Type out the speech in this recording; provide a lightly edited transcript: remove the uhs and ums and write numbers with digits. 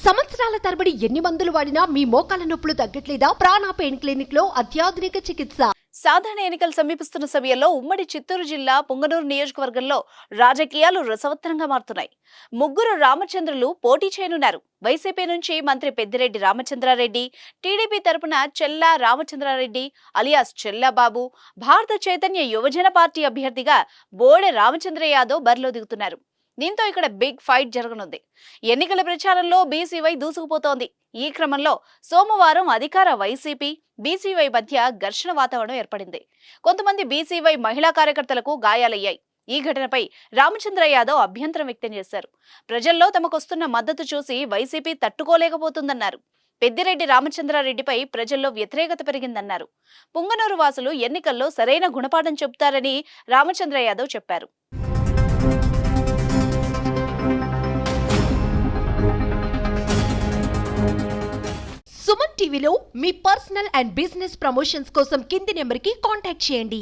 సంవత్సరాల తరబడి ఎన్ని మందులు వాడినా మీ మోకాల నొప్పులు తగ్గట్లేదా? ప్రాణ పెయిన్ క్లినిక్ లో అత్యాధునిక చికిత్స. సాధారణ ఎన్నికలు సమీపిస్తున్న సమయంలో ఉమ్మడి చిత్తూరు జిల్లా పుంగనూరు నియోజకవర్గంలో రాజకీయాలు రసవత్తరంగా మారుతున్నాయి. ముగ్గురు రామచంద్రులు పోటీ చేయనున్నారు. వైసీపీ నుంచి మంత్రి పెద్దిరెడ్డి రామచంద్రారెడ్డి, టీడీపీ తరపున చెల్లా రామచంద్రారెడ్డి అలియాస్ చెల్లాబాబు, భారత చైతన్య యువజన పార్టీ అభ్యర్థిగా బోడె రామచంద్ర యాదవ్ బరిలో దిగుతున్నారు. దీంతో ఇక్కడ బిగ్ ఫైట్ జరగనుంది. ఎన్నికల ప్రచారంలో బీసీవై దూసుకుపోతోంది. ఈ క్రమంలో సోమవారం అధికార వైసీపీ బీసీవై మధ్య ఘర్షణ వాతావరణం ఏర్పడింది. కొంతమంది బీసీవై మహిళా కార్యకర్తలకు గాయాలయ్యాయి. ఈ ఘటనపై రామచంద్ర యాదవ్ అభ్యంతరం వ్యక్తం చేశారు. ప్రజల్లో తమకొస్తున్న మద్దతు చూసి వైసీపీ తట్టుకోలేకపోతుందన్నారు. పెద్దిరెడ్డి రామచంద్రారెడ్డిపై ప్రజల్లో వ్యతిరేకత పెరిగిందన్నారు. పుంగనూరు వాసులు ఎన్నికల్లో సరైన గుణపాఠం చెబుతారని రామచంద్ర యాదవ్ చెప్పారు. సుమన్ టీవీలో మీ పర్సనల్ అండ్ బిజినెస్ ప్రమోషన్స్ కోసం కింది నెంబర్కి కాంటాక్ట్ చేయండి.